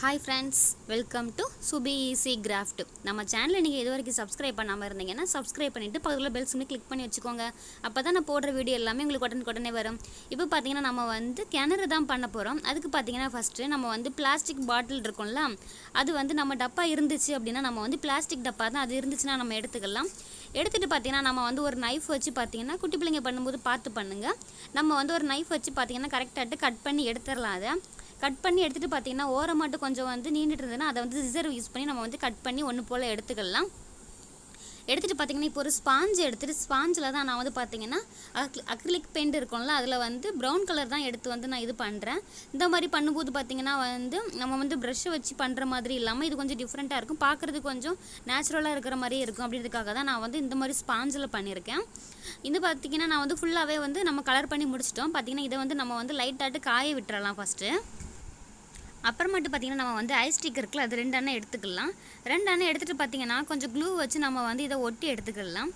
Hi friends, welcome to Subhi Easy Craft. நம்ம சேனலை நீங்கள் இது வரைக்கும் சப்ஸ்கிரைப் பண்ணாமல் இருந்தீங்கன்னா சப்ஸ்கிரைப் பண்ணிவிட்டு பக்கத்தில் பெல் சிம்னி கிளிக் பண்ணி வச்சுக்கோங்க. அப்போ தான் நான் போடுற வீடியோ எல்லாமே உங்களுக்கு உடனே வரும். இப்போ பார்த்தீங்கன்னா நம்ம வந்து கிணறு தான் பண்ண போகிறோம். அதுக்கு பார்த்தீங்கன்னா ஃபஸ்ட்டு நம்ம வந்து பிளாஸ்டிக் பாட்டில் இருக்கும்ல, அது வந்து நம்ம டப்பா இருந்துச்சு அப்படின்னா நம்ம வந்து பிளாஸ்டிக் டப்பா தான் அது இருந்துச்சுன்னா நம்ம எடுத்துக்கலாம். எடுத்துகிட்டு பார்த்தீங்கன்னா நம்ம வந்து ஒரு நைஃப் வச்சு பார்த்தீங்கன்னா குட்டி பிள்ளைங்க பண்ணும்போது பார்த்து பண்ணுங்கள். நம்ம வந்து ஒரு நைஃப் வச்சு பார்த்தீங்கன்னா கரெக்டாகிட்டு கட் பண்ணி எடுத்துடலாம். அதை கட் பண்ணி எடுத்துகிட்டு பார்த்தீங்கன்னா ஓரம் மட்டும் கொஞ்சம் வந்து நீண்டுட்டு இருந்ததுன்னா அதை வந்து சிசர் யூஸ் பண்ணி நம்ம வந்து கட் பண்ணி ஒன்று போல் எடுத்துக்கலாம். எடுத்துகிட்டு பார்த்தீங்கன்னா இப்போ ஒரு ஸ்பாஞ்சு எடுத்துகிட்டு ஸ்பாஞ்சில் தான் நான் வந்து பார்த்தீங்கன்னா அக்ரிலிக் பெயிண்ட் இருக்கும்ல அதில் வந்து ப்ரௌன் கலர் தான் எடுத்து வந்து நான் இது பண்ணுறேன். இந்த மாதிரி பண்ணும்போது பார்த்தீங்கன்னா வந்து நம்ம வந்து ப்ரஷ்ஷை வச்சு பண்ணுற மாதிரி இல்லாமல் இது கொஞ்சம் டிஃப்ரெண்ட்டாக இருக்கும், பார்க்குறது கொஞ்சம் நேச்சுரலாக இருக்கிற மாதிரியே இருக்கும். அப்படின்றதுக்காக தான் நான் வந்து இந்த மாதிரி ஸ்பாஞ்சில் பண்ணியிருக்கேன். இது பார்த்திங்கன்னா நான் வந்து ஃபுல்லாகவே வந்து நம்ம கலர் பண்ணி முடிச்சிட்டோம். பார்த்திங்கன்னா இதை வந்து நம்ம வந்து லைட்டாட்டு காய விட்டுறலாம் ஃபஸ்ட்டு. அப்புறமேட்டு பார்த்திங்கன்னா நம்ம வந்து ஐஸ் ஸ்டிக் இருக்குல்ல, அது 2 அண்ணன் எடுத்துக்கலாம். 2 அண்ணன் எடுத்துகிட்டு பார்த்திங்கன்னா கொஞ்சம் க்ளூ வச்சு நம்ம வந்து இதை ஒட்டி எடுத்துக்கலாம்.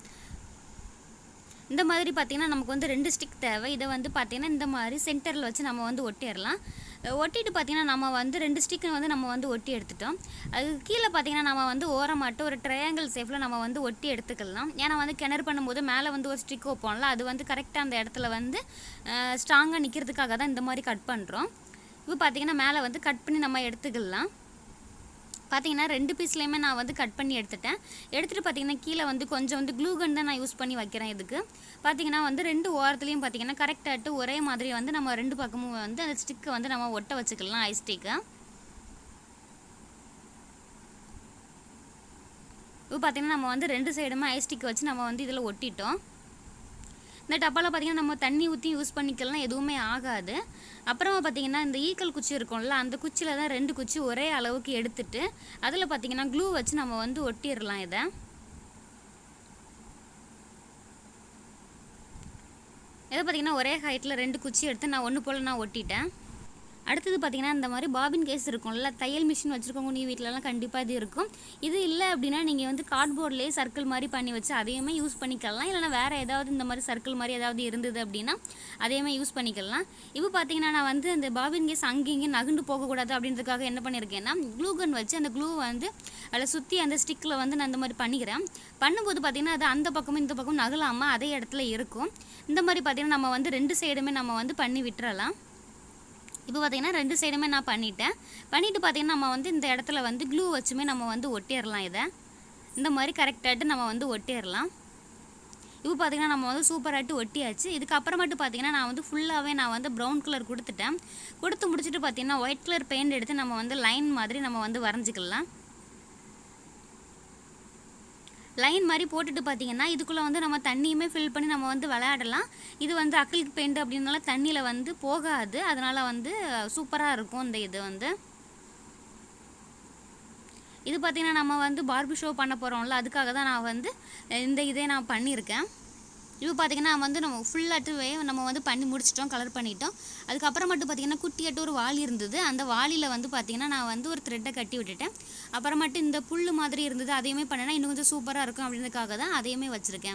இந்த மாதிரி பார்த்திங்கன்னா நமக்கு வந்து 2 ஸ்டிக் தேவை. இதை வந்து பார்த்திங்கன்னா இந்த மாதிரி சென்டரில் வச்சு நம்ம வந்து ஒட்டிடலாம். ஒட்டிட்டு பார்த்திங்கன்னா நம்ம வந்து 2 ஸ்டிக்கு வந்து நம்ம வந்து ஒட்டி எடுத்துட்டோம். அது கீழே பார்த்திங்கன்னா நம்ம வந்து ஓரமாட்டு ஒரு ட்ரையாங்கிள் ஷேப்பில் நம்ம வந்து ஒட்டி எடுத்துக்கலாம். ஏன்னா வந்து கிணறு பண்ணும்போது மேலே வந்து ஒரு ஸ்டிக் வைப்போம்ல, அது வந்து கரெக்டாக அந்த இடத்துல வந்து ஸ்ட்ராங்காக நிற்கிறதுக்காக தான் இந்த மாதிரி கட் பண்ணுறோம். இப்போ பார்த்திங்கன்னா மேலே வந்து கட் பண்ணி நம்ம எடுத்துக்கலாம். பார்த்திங்கன்னா 2 பீஸ்லேயுமே நான் வந்து கட் பண்ணி எடுத்துட்டேன். எடுத்துகிட்டு பார்த்திங்கன்னா கீழே வந்து கொஞ்சம் வந்து க்ளூகன் தான் நான் யூஸ் பண்ணி வைக்கிறேன். இதுக்கு பார்த்திங்கன்னா வந்து 2 ஓரத்துலேயும் பார்த்திங்கன்னா கரெக்டாகிட்டு ஒரே மாதிரி வந்து நம்ம 2 பக்கமும் வந்து அந்த ஸ்டிக்கை வந்து நம்ம ஒட்ட வச்சுக்கலாம். ஐஸ் ஸ்டிக்கை இப்போ பார்த்திங்கன்னா நம்ம வந்து 2 சைடுமே ஐஸ் ஸ்டிக் வச்சு நம்ம வந்து இதில் ஒட்டிட்டோம். இந்த டப்பாவில் பார்த்திங்கன்னா நம்ம தண்ணி ஊற்றி யூஸ் பண்ணிக்கலாம், எதுவுமே ஆகாது. அப்புறமா பார்த்திங்கன்னா இந்த ஈக்கல் குச்சி இருக்கும்ல, அந்த குச்சியில் தான் 2 குச்சி ஒரே அளவுக்கு எடுத்துட்டு அதில் பார்த்திங்கன்னா க்ளூ வச்சு நம்ம வந்து ஒட்டிடலாம். இதை பார்த்திங்கன்னா ஒரே ஹைட்டில் 2 குச்சி எடுத்து நான் ஒன்று போல் நான் ஒட்டிட்டேன். அடுத்தது பார்த்திங்கன்னா இந்த மாதிரி பாபின் கேஸ் இருக்கும்ல, தையல் மிஷின் வச்சுருக்கவங்க நீ வீட்டிலலாம் கண்டிப்பாக இது இருக்கும். இது இல்லை அப்படின்னா நீங்கள் வந்து கார்ட்போர்ட்லேயே சர்க்கிள் மாதிரி பண்ணி வச்சு அதையுமே யூஸ் பண்ணிக்கலாம். இல்லைனா வேறு ஏதாவது இந்த மாதிரி சர்க்கிள் மாதிரி ஏதாவது இருந்தது அப்படின்னா அதையுமே யூஸ் பண்ணிக்கலாம். இப்போ பார்த்திங்கன்னா நான் வந்து அந்த பாபின் கேஸ் அங்கேயும் நகுண்டு போகக்கூடாது அப்படின்றதுக்காக என்ன பண்ணியிருக்கேன்னா க்ளூகன் வச்சு அந்த க்ளூ வந்து அதில் சுற்றி அந்த ஸ்டிக்கில் வந்து நான் இந்த மாதிரி பண்ணிக்கிறேன். பண்ணும்போது பார்த்திங்கன்னா அது அந்த பக்கமும் இந்த பக்கம் நகலாமல் அதே இடத்துல இருக்கும். இந்த மாதிரி பார்த்திங்கன்னா நம்ம வந்து 2 சைடுமே நம்ம வந்து பண்ணி விட்டுறலாம். இப்போ பார்த்திங்கன்னா 2 சைடுமே நான் பண்ணிவிட்டு பார்த்திங்கன்னா நம்ம வந்து இந்த இடத்துல வந்து க்ளூ வச்சுமே நம்ம வந்து ஒட்டிடலாம். இதை இந்த மாதிரி கரெக்டாகிட்டு நம்ம வந்து ஒட்டிடலாம். இப்போ பார்த்திங்கன்னா நம்ம வந்து சூப்பராகிட்டு ஒட்டியாச்சு. இதுக்கப்புறமேட்டு பார்த்திங்கன்னா நான் வந்து ஃபுல்லாகவே நான் வந்து ப்ரௌன் கலர் கொடுத்து முடிச்சுட்டு பார்த்திங்கன்னா ஒயிட் கலர் பெயிண்ட் எடுத்து நம்ம வந்து லைன் மாதிரி நம்ம வந்து வரைஞ்சிக்கலாம். லைன் மாதிரி போட்டுட்டு பார்த்திங்கன்னா இதுக்குள்ளே வந்து நம்ம தண்ணியுமே ஃபில் பண்ணி நம்ம வந்து விளையாடலாம். இது வந்து அக்ரிலிக் பெயிண்ட் அப்படின்னால தண்ணியில் வந்து போகாது, அதனால் வந்து சூப்பராக இருக்கும். இது வந்து இது பார்த்திங்கன்னா நம்ம வந்து பார்பி ஷோ பண்ண போகிறோம்ல, அதுக்காக தான் நான் வந்து இதே நான் பண்ணியிருக்கேன். இப்போ பார்த்திங்கன்னா வந்து நம்ம ஃபுல்லாகவே நம்ம வந்து பண்ணி முடிச்சிட்டோம், கலர் பண்ணிட்டோம். அதுக்கப்புறம் மட்டும் பார்த்திங்கன்னா குட்டியாட்டு ஒரு வாளி இருந்தது. அந்த வாளியில் வந்து பார்த்திங்கன்னா நான் வந்து ஒரு த்ரெட்டை கட்டி விட்டுட்டேன். அப்புறமேட்டு இந்த புல் மாதிரி இருந்தது, அதையுமே பண்ணினா இன்னும் கொஞ்சம் சூப்பராக இருக்கும் அப்படின்றதுக்காக தான் அதையுமே வச்சுருக்கேன்.